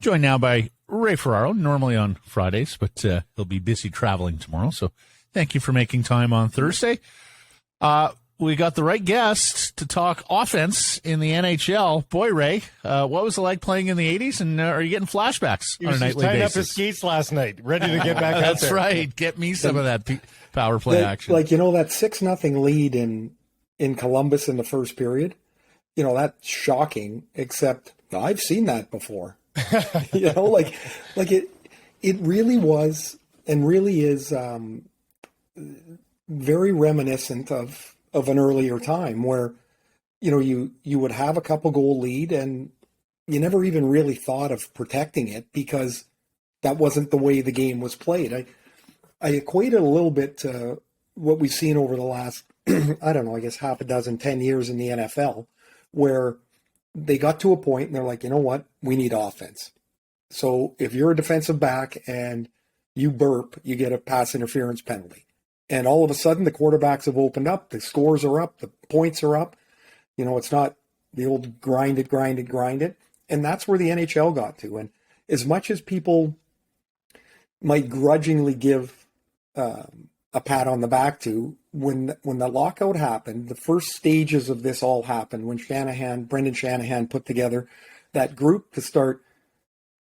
Joined now by Ray Ferraro, normally on Fridays, but he'll be busy traveling tomorrow. So thank you for making time on Thursday. We got the right guest to talk offense in the NHL. Boy, Ray, what was it like playing in the 80s? And are you getting flashbacks on a nightly basis? He was tying up his skates last night, ready to get back out there. That's right. Get me some of that power play action. Like, that 6-0 lead in Columbus in the first period, that's shocking, except I've seen that before. It really was and really is very reminiscent of an earlier time where, you would have a couple goal lead and you never even really thought of protecting it because that wasn't the way the game was played. I equate it a little bit to what we've seen over the last, I don't know, I guess 10 years in the NFL, where they got to a point and they're like, you know what, we need offense. So if you're a defensive back and you burp, you get a pass interference penalty. And all of a sudden the quarterbacks have opened up, the scores are up, the points are up. It's not the old grind it. And that's where the NHL got to. And as much as people might grudgingly give a pat on the back to, when the lockout happened, the first stages of this all happened when Brendan Shanahan put together that group to start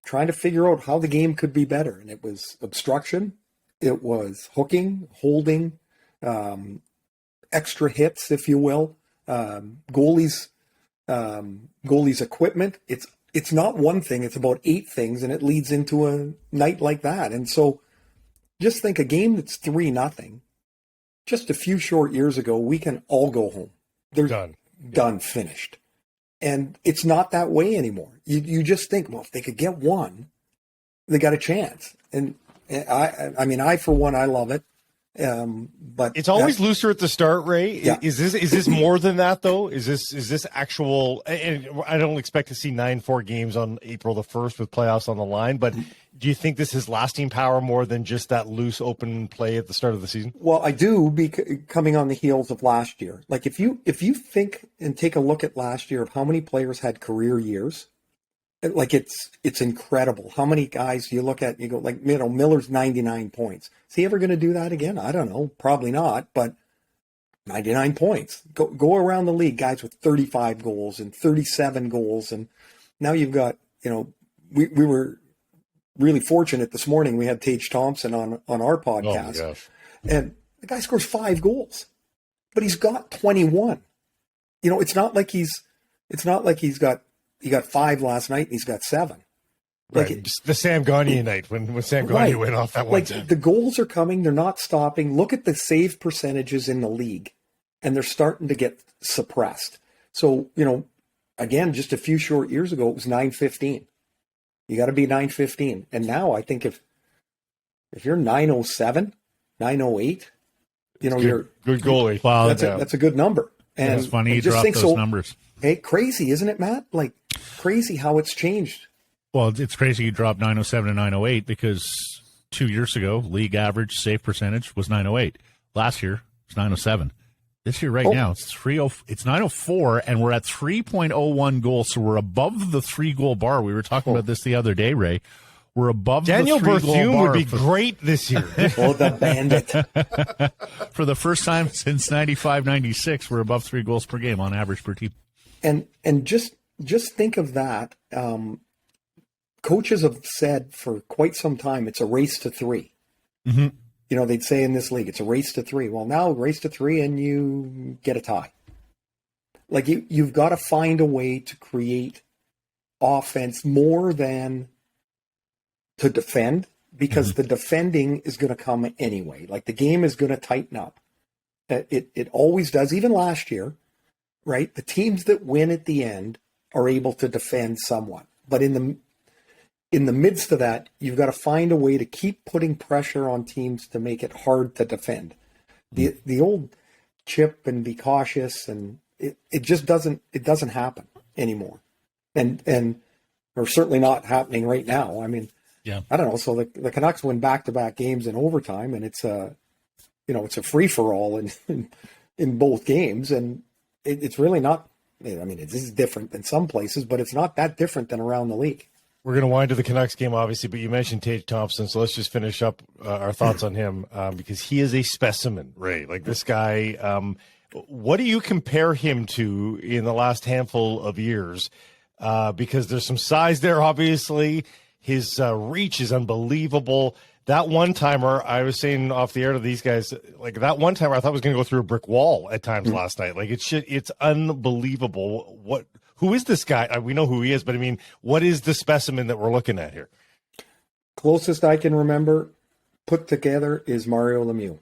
trying to figure out how the game could be better. And it was obstruction, it was hooking, holding, extra hits, if you will, goalies equipment. It's not one thing, it's about 8 things, and it leads into a night like that. And so just think, a game that's 3-0, just a few short years ago, we can all go home. They're done, finished. And it's not that way anymore. You just think, well, if they could get one, they got a chance. And I for one, I love it. But it's always looser at the start, Ray. Yeah. Is this more than that though? Is this actual? And I don't expect to see 9-4 games on April the 1st with playoffs on the line. But do you think this is lasting power more than just that loose open play at the start of the season? Well, I do, coming on the heels of last year. Like if you think and take a look at last year of how many players had career years, like it's incredible. How many guys you look at, you go like, Miller's 99 points. Is he ever going to do that again? I don't know. Probably not, but 99 points. Go around the league, guys with 35 goals and 37 goals. And now you've got, we were really fortunate this morning. We had Tage Thompson on our podcast. Oh my gosh. And the guy scores 5 goals, but he's got 21. It's not like he got 5 last night and he's got 7. Right. The Sam Gagner night when Sam Gagner went off that one time. The goals are coming. They're not stopping. Look at the save percentages in the league, and they're starting to get suppressed. So, again, just a few short years ago, it was 9-15. You got to be 9-15. And now I think if you're 9-07, 9-08, you're good goalie. Wow, that's a good number. And it's funny you dropped those numbers. Hey, crazy, isn't it, Matt? Like crazy how it's changed. Well, it's crazy you dropped 907 to 908 because 2 years ago, league average save percentage was 908. Last year, it's 907. This year, now, it's 904, and we're at 3.01 goals, so we're above the 3-goal bar. We were talking about this the other day, Ray. We're above Daniel the 3-goal bar. Berthume would be great this year. The bandit. For the first time since 95-96, we're above 3 goals per game on average per team. And just think of that. Coaches have said for quite some time it's a race to 3. Mm-hmm. They'd say in this league it's a race to 3. Well, now race to 3 and you get a tie. Like you've got to find a way to create offense more than to defend, because the defending is going to come anyway. Like the game is going to tighten up. It always does. Even last year, right? The teams that win at the end are able to defend somewhat, but in the midst of that, you've got to find a way to keep putting pressure on teams to make it hard to defend. The old chip and be cautious, and it just doesn't happen anymore, and or certainly not happening right now. I mean, yeah, I don't know. So the Canucks win back-to-back games in overtime, and it's a free for all in both games, and it's really not. I mean, it is different than some places, but it's not that different than around the league. We're going to wind to the Canucks game, obviously, but you mentioned Tage Thompson, so let's just finish up our thoughts on him because he is a specimen, Ray. Like this guy, what do you compare him to in the last handful of years? Because there's some size there, obviously. His reach is unbelievable. That one-timer, I was saying off the air to these guys, like that one-timer I thought was going to go through a brick wall at times last night. Like it's unbelievable. Who is this guy? We know who he is, but I mean, what is the specimen that we're looking at here? Closest I can remember put together is Mario Lemieux.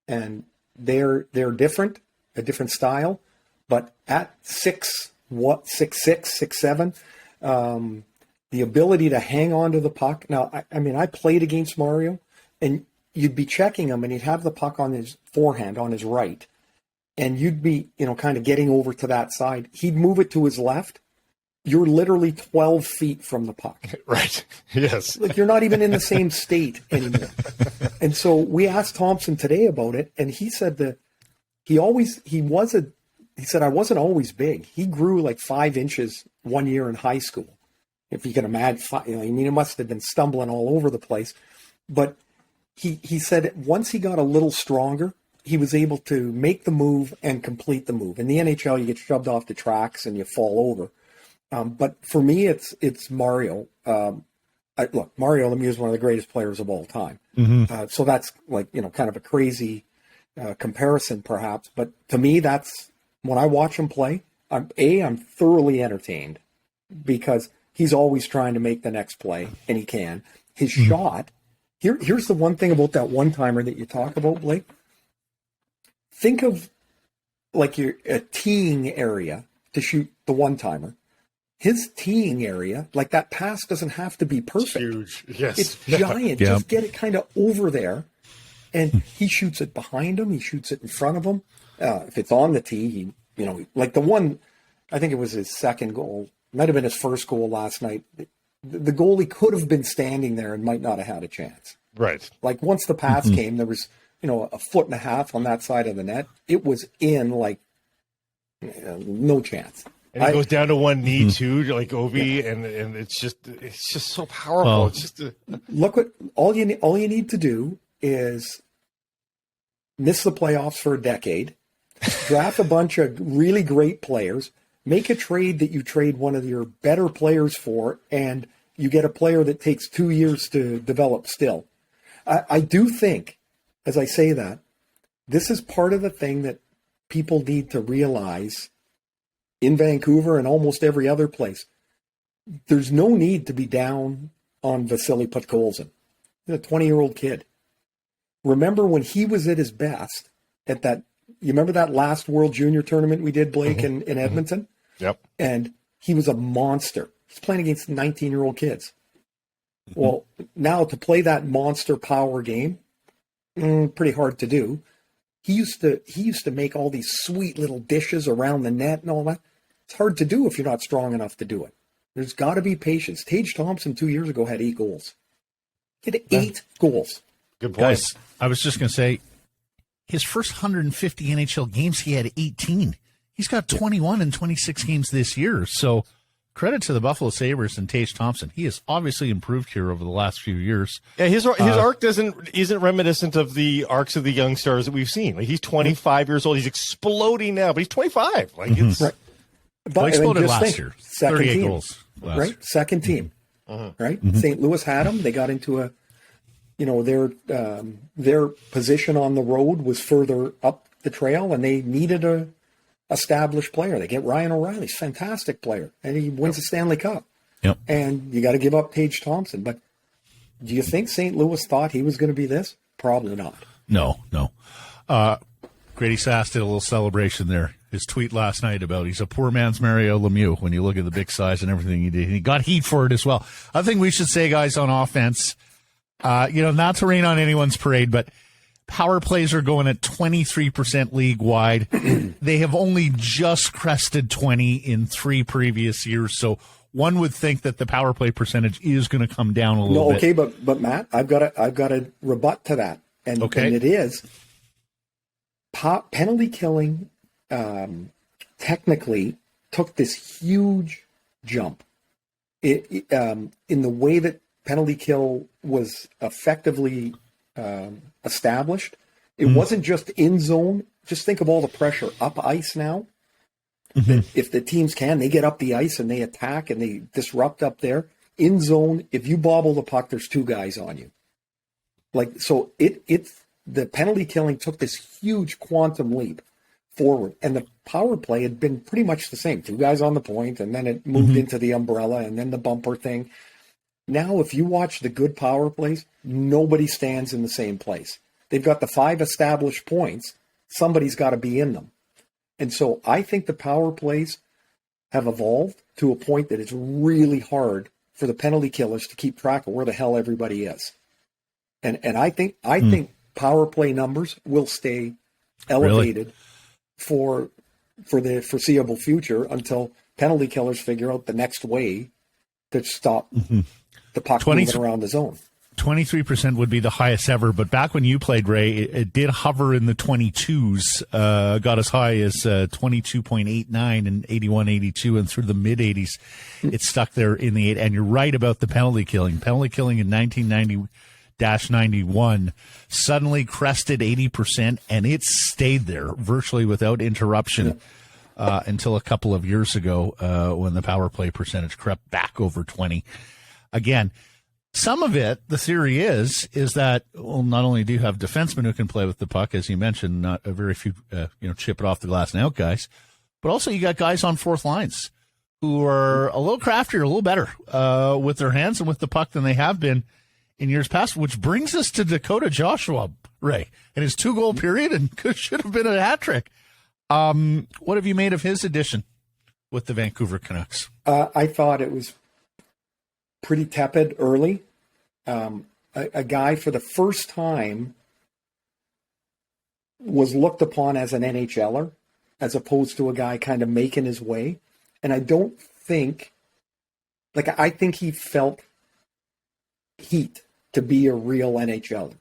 And they're different, a different style, but at 6'6", 6'7", the ability to hang on to the puck. Now, I played against Mario, and you'd be checking him, and he'd have the puck on his forehand, on his right, and you'd be, kind of getting over to that side. He'd move it to his left. You're literally 12 feet from the puck. Right. Yes. Like you're not even in the same state anymore. And so we asked Thompson today about it, and he said that he said, I wasn't always big. He grew like 5 inches one year in high school. If you can imagine, he must have been stumbling all over the place. But he said once he got a little stronger, he was able to make the move and complete the move. In the NHL, you get shoved off the tracks and you fall over. But for me, it's Mario. Look, Mario Lemieux is one of the greatest players of all time. Mm-hmm. So that's like, kind of a crazy comparison perhaps. But to me, that's when I watch him play, I'm thoroughly entertained because he's always trying to make the next play, and he can. His shot, here's the one thing about that one-timer that you talk about, Blake. Think of like a teeing area to shoot the one-timer. His teeing area, like that pass doesn't have to be perfect. It's huge. Yes. It's giant. Just get it kind of over there. And he shoots it behind him. He shoots it in front of him. If it's on the tee, like the one, I think it was his second goal. Might have been his first goal last night. The goalie could have been standing there and might not have had a chance. Right. Like once the pass came, there was, a foot and a half on that side of the net. It was in like no chance. And he goes down to one knee too, like Ovi, and it's just so powerful. Oh. It's just look what all you need to do is miss the playoffs for a decade, draft a bunch of really great players. Make a trade that you trade one of your better players for, and you get a player that takes 2 years to develop still. I do think, as I say that, this is part of the thing that people need to realize in Vancouver and almost every other place. There's no need to be down on Vasily Podkolzin, a 20-year-old kid. Remember when he was at his best at that. You remember that last World Junior tournament we did, Blake, in Edmonton? Yep. And he was a monster. He's playing against 19-year-old kids. Well, now to play that monster power game, pretty hard to do. He used to make all these sweet little dishes around the net and all that. It's hard to do if you're not strong enough to do it. There's got to be patience. Tage Thompson 2 years ago had 8 goals. He had 8 goals. good point. Guys, I was just going to say, his first 150 NHL games, he had 18. He's got 21 in 26 games this year. So credit to the Buffalo Sabres and Tage Thompson. He has obviously improved here over the last few years. Yeah, his arc isn't reminiscent of the arcs of the young stars that we've seen. Like he's 25 years old. He's exploding now, but he's 25. Like it's right. Well, he exploded last think, year. second 38 team, goals. right? Second team, right? St. Louis had him. They got into their position on the road was further up the trail, and they needed a established player. They get Ryan O'Reilly, fantastic player, and he wins the Stanley Cup. Yep. And you got to give up Tage Thompson. But do you think St. Louis thought he was going to be this? Probably not. No. Grady Sass did a little celebration there. His tweet last night about he's a poor man's Mario Lemieux when you look at the big size and everything he did. He got heat for it as well. I think we should say, guys, on offense, not to rain on anyone's parade, but power plays are going at 23% league-wide. They have only just crested 20 in 3 previous years, so one would think that the power play percentage is going to come down a little bit. Okay, but Matt, I've got to rebut to that, and it is penalty killing. Technically took this huge jump in the way that penalty kill was effectively established, it wasn't just in zone. Just think of all the pressure up ice now. If the teams they get up the ice and they attack and they disrupt up there. In zone, if you bobble the puck, there's two guys on you. So the penalty killing took this huge quantum leap forward, and the power play had been pretty much the same. Two guys on the point, and then it moved into the umbrella and then the bumper thing. Now, if you watch the good power plays, nobody stands in the same place. They've got the 5 established points. Somebody's got to be in them. And so I think the power plays have evolved to a point that it's really hard for the penalty killers to keep track of where the hell everybody is. And I think power play numbers will stay elevated for the foreseeable future until penalty killers figure out the next way to stop the puck moving around the zone. 23% would be the highest ever, but back when you played, Ray, it did hover in the 22s, got as high as 22.89 and 81-82, and through the mid-80s, it stuck there in the 8. And you're right about the penalty killing. Penalty killing in 1990-91 suddenly crested 80%, and it stayed there virtually without interruption until a couple of years ago when the power play percentage crept back over 20. Again, some of it, the theory is that, well, not only do you have defensemen who can play with the puck, as you mentioned, not a very few, chip it off the glass and out guys, but also you got guys on fourth lines who are a little craftier, a little better with their hands and with the puck than they have been in years past, which brings us to Dakota Joshua, Ray, and his 2-goal period and should have been a hat trick. What have you made of his addition with the Vancouver Canucks? I thought it was pretty tepid early. A guy for the first time was looked upon as an NHLer as opposed to a guy kind of making his way. And I don't think, I think he felt heat to be a real NHLer.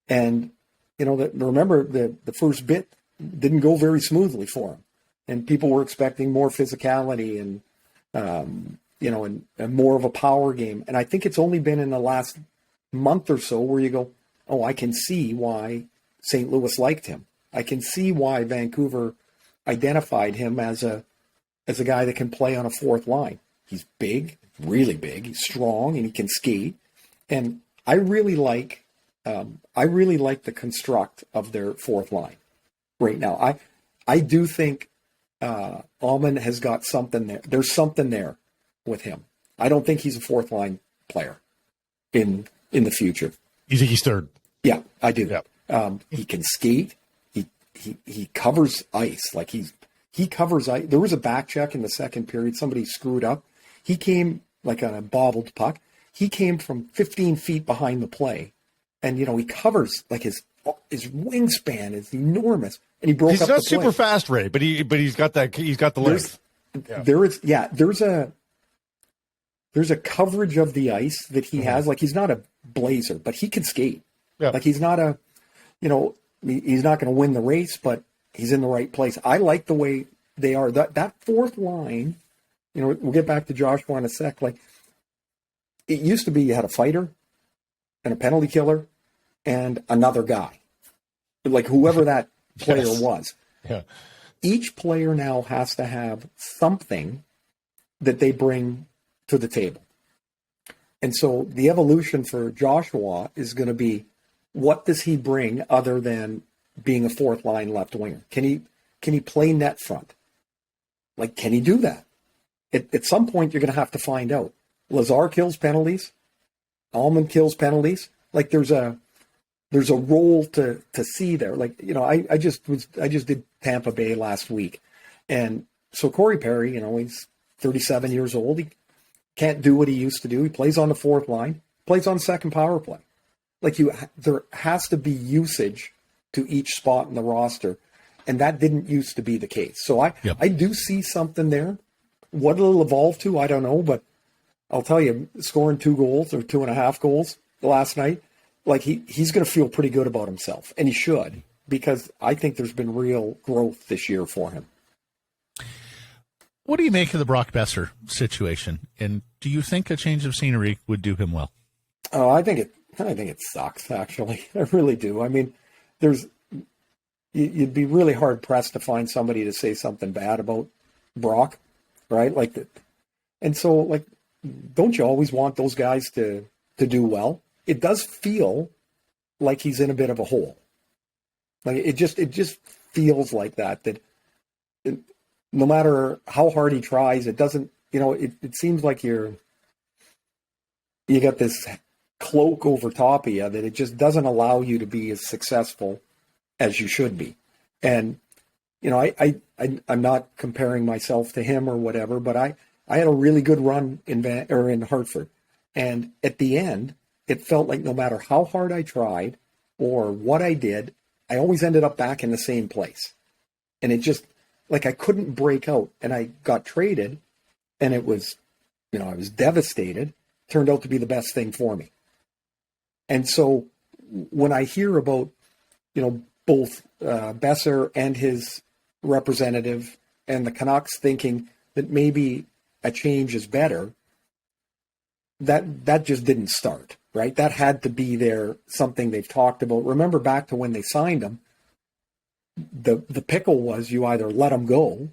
And, remember the first bit didn't go very smoothly for him. And people were expecting more physicality and, and more of a power game. And I think it's only been in the last month or so where you go, oh, I can see why St. Louis liked him. I can see why Vancouver identified him as a guy that can play on a fourth line. He's big, really big. He's strong, and he can skate. And I really like the construct of their fourth line right now. I do think Allman has got something there. There's something there with him. I don't think he's a fourth line player in the future. You think he's third? Yeah, I do. Yep. He can skate. He covers ice. He covers ice. There was a back check in the second period. Somebody screwed up. He came on a bobbled puck. He came from 15 feet behind the play, and he covers his wingspan is enormous, and he broke up the play. He's not super fast, Ray, but he's got the length. There's a coverage of the ice that he has. He's not a blazer, but he can skate. Yeah. He's not he's not going to win the race, but he's in the right place. I like the way they are. That fourth line, we'll get back to Joshua in a sec. It used to be you had a fighter and a penalty killer and another guy, whoever that player was. Yeah. Each player now has to have something that they bring to the table. And so the evolution for Joshua is going to be, what does he bring other than being a fourth line left winger? Can he play net front? Can he do that? At some point, you're going to have to find out. Lazar kills penalties. Allman kills penalties. There's a role to see there. I just did Tampa Bay last week. And so Corey Perry, he's 37 years old. He can't do what he used to do. He plays on the fourth line, plays on second power play. There has to be usage to each spot in the roster, and that didn't used to be the case. So I do see something there. What it'll evolve to, I don't know, but I'll tell you, scoring 2 goals or 2.5 goals last night, he's going to feel pretty good about himself, and he should, because I think there's been real growth this year for him. What do you make of the Brock Boeser situation? And do you think a change of scenery would do him well? Oh, I think it sucks, actually. I really do. I mean, you'd be really hard pressed to find somebody to say something bad about Brock, right? And so, don't you always want those guys to do well? It does feel like he's in a bit of a hole. It just feels like that no matter how hard he tries, it doesn't, it seems like you got this cloak over top of you that it just doesn't allow you to be as successful as you should be. And, I'm not comparing myself to him or whatever, but I had a really good run in Hartford. And at the end, it felt like no matter how hard I tried or what I did, I always ended up back in the same place. And it just, I couldn't break out, and I got traded, and it was, I was devastated. Turned out to be the best thing for me. And so when I hear about, both Boeser and his representative and the Canucks thinking that maybe a change is better, that just didn't start, right? That had to be something they've talked about. Remember back to when they signed him, the pickle was you either let him go,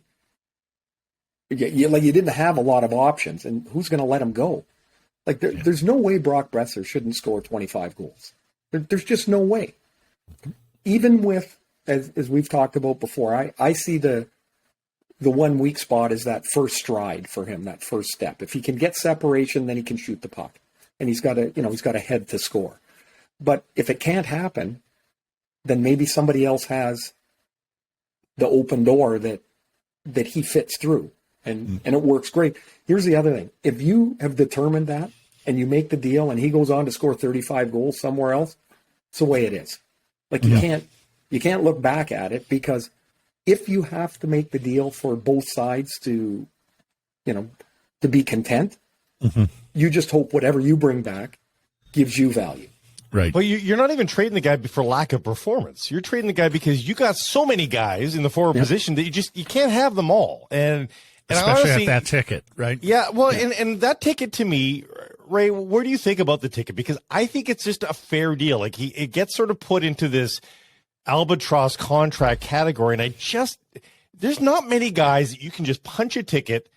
you didn't have a lot of options, and who's going to let him go? There's no way Brock Boeser shouldn't score 25 goals. There's just no way. Even with, as we've talked about before, I see the 1 weak spot is that first stride for him, that first step. If he can get separation, then he can shoot the puck, and he's got a head to score. But if it can't happen, then maybe somebody else has the open door that he fits through, and it works great. Here's the other thing. If you have determined that and you make the deal and he goes on to score 35 goals somewhere else, it's the way it is. You can't look back at it, because if you have to make the deal for both sides to be content, you just hope whatever you bring back gives you value. Right. But you're not even trading the guy for lack of performance. You're trading the guy because you got so many guys in the forward position that you can't have them all. And especially honestly, at that ticket, right? Yeah. Well, and that ticket, to me, Ray, where do you think about the ticket? Because I think it's just a fair deal. It gets sort of put into this albatross contract category, and there's not many guys that you can just punch a ticket.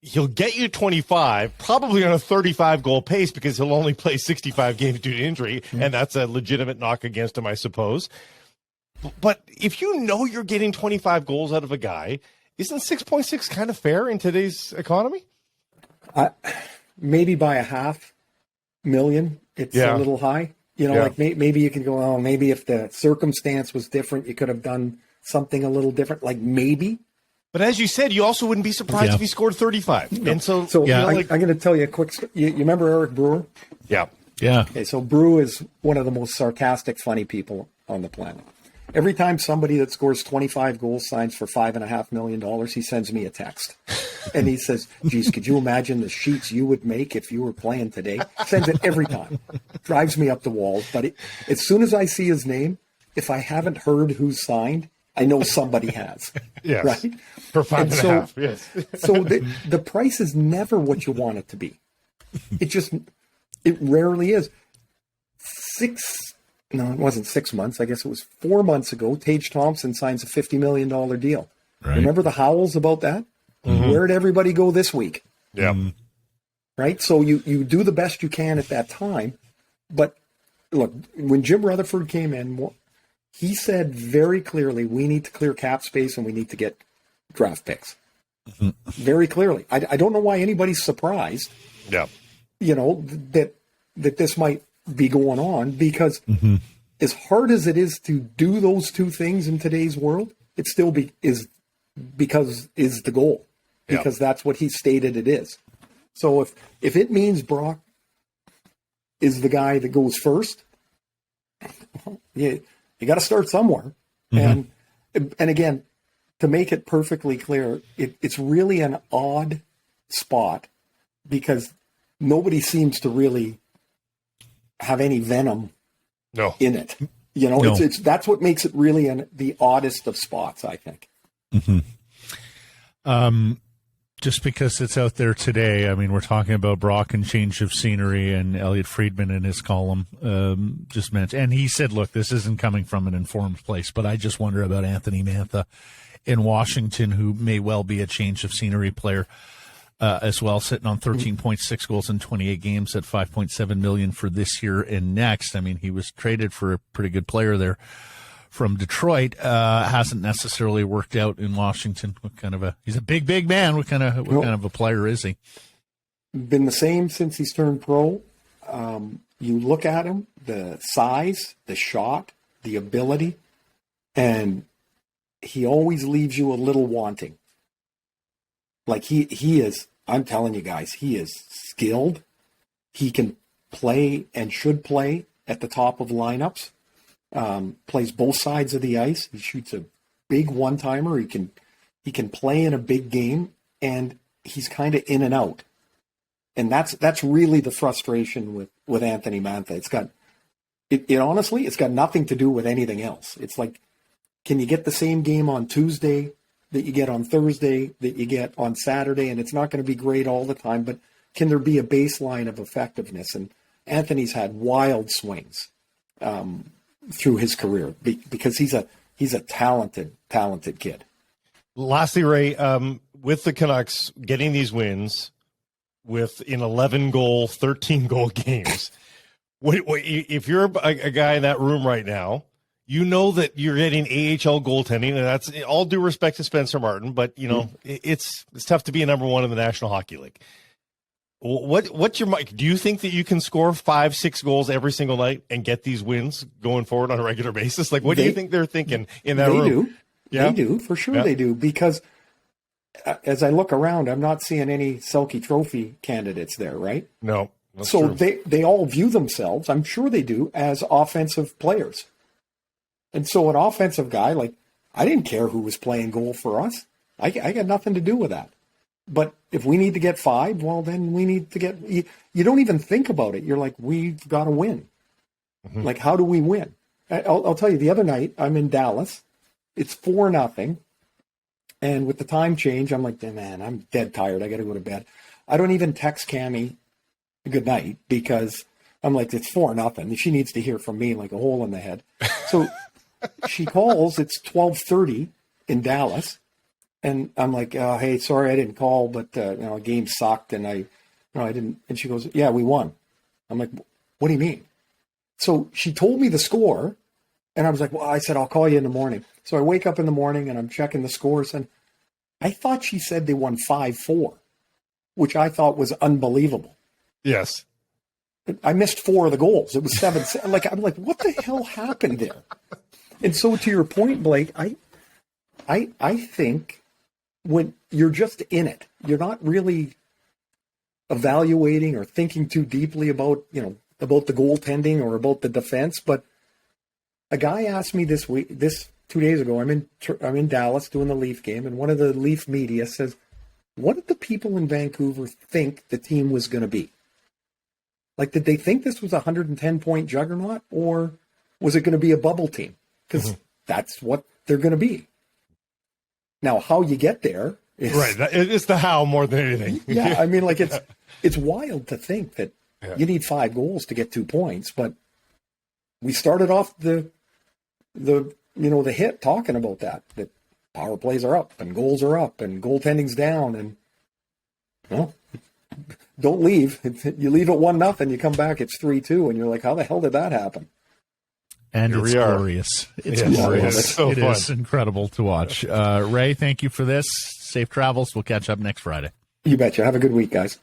He'll get you 25, probably on a 35-goal pace, because he'll only play 65 games due to injury, and that's a legitimate knock against him, I suppose. But if you're getting 25 goals out of a guy, isn't 6.6 kind of fair in today's economy? Maybe by $500,000, it's a little high. Maybe you can go, oh, maybe if the circumstance was different, you could have done something a little different. Maybe. But as you said, you also wouldn't be surprised if he scored 35. No. And so I'm going to tell you a quick story. You remember Eric Brewer? Yeah. Yeah. Okay, so Brew is one of the most sarcastic, funny people on the planet. Every time somebody that scores 25 goals signs for $5.5 million, he sends me a text. And he says, geez, could you imagine the sheets you would make if you were playing today? Sends it every time. Drives me up the walls. But as soon as I see his name, if I haven't heard who's signed, I know somebody has. Yes. Right? For $5.5 million, yes. So the price is never what you want it to be. It rarely is. It wasn't 6 months. I guess it was 4 months ago. Tage Thompson signs a $50 million deal. Right. Remember the howls about that? Mm-hmm. Where'd everybody go this week? Yeah. Right? So you do the best you can at that time. But look, when Jim Rutherford came in, he said very clearly, we need to clear cap space and we need to get draft picks. Mm-hmm. Very clearly. I don't know why anybody's surprised. Yeah. That this might be going on, because as hard as it is to do those two things in today's world, it still is the goal, because that's what he stated it is. So if it means Brock is the guy that goes first, you got to start somewhere. And again, to make it perfectly clear, it's really an odd spot, because nobody seems to really have any venom in it. It's that's what makes it really the oddest of spots, I think. Just because it's out there today, I mean, we're talking about Brock and change of scenery, and Elliotte Friedman in his column just mentioned. And he said, look, this isn't coming from an informed place, but I just wonder about Anthony Mantha in Washington, who may well be a change of scenery player as well, sitting on 13.6 goals in 28 games at $5.7 million for this year and next. I mean, he was traded for a pretty good player there from Detroit. Hasn't necessarily worked out in Washington. He's a big man. What kind of a player is he? Been the same since he's turned pro. You look at him, the size, the shot, the ability, and he always leaves you a little wanting. Like he is, I'm telling you guys, he is skilled. He can play and should play at the top of lineups. Plays both sides of the ice. He shoots a big one-timer. He can play in a big game, and he's kind of in and out. And that's really the frustration with Anthony Mantha. Honestly, it's got nothing to do with anything else. It's like, can you get the same game on Tuesday that you get on Thursday, that you get on Saturday? And it's not going to be great all the time, but can there be a baseline of effectiveness? And Anthony's had wild swings through his career because he's a talented kid. Lastly, Ray, with the Canucks getting these wins in 11-goal, 13-goal games, if you're a guy in that room right now, you know that you're getting AHL goaltending, and that's all due respect to Spencer Martin, but it's tough to be a number one in the National Hockey League. What's your do you think that you can score 5-6 goals every single night and get these wins going forward on a regular basis? Like, what do you think they're thinking in that room? They do. Yeah? They do. For sure they do. Because as I look around, I'm not seeing any Selke Trophy candidates there, right? No. So true. they all view themselves, I'm sure they do, as offensive players. And so an offensive guy, like, I didn't care who was playing goal for us. I got nothing to do with that. But if we need to get 5, well, then we need to get – you don't even think about it. You're like, we've got to win. Mm-hmm. Like, how do we win? I'll tell you, the other night, I'm in Dallas. It's 4-0. And with the time change, I'm like, man, I'm dead tired. I got to go to bed. I don't even text Cammie good night because I'm like, it's 4-0. She needs to hear from me like a hole in the head. So she calls. It's 12:30 in Dallas. And I'm like, hey, sorry, I didn't call, but a game sucked, and I didn't. And she goes, yeah, we won. I'm like, what do you mean? So she told me the score, and I was like, well, I said, I'll call you in the morning. So I wake up in the morning and I'm checking the scores, and I thought she said they won 5-4, which I thought was unbelievable. Yes. I missed 4 of the goals. It was 7-7. I'm like, what the hell happened there? And so to your point, Blake, I think when you're just in it, you're not really evaluating or thinking too deeply about the goaltending or about the defense. But a guy asked me this 2 days ago, I'm in Dallas doing the Leaf game, and one of the Leaf media says, what did the people in Vancouver think the team was going to be? Like, did they think this was a 110-point juggernaut, or was it going to be a bubble team? Because that's what they're going to be. Now, how you get there is... Right, it's the how more than anything. Yeah, I mean, like, it's wild to think that you need 5 goals to get 2 points, but we started off the hit talking about that power plays are up and goals are up and goaltending's down, and don't leave. You leave at 1-0, you come back, it's 3-2, and you're like, how the hell did that happen? And it's glorious. It's glorious. It's so fun. Is incredible to watch. Ray, thank you for this. Safe travels. We'll catch up next Friday. You betcha. Have a good week, guys.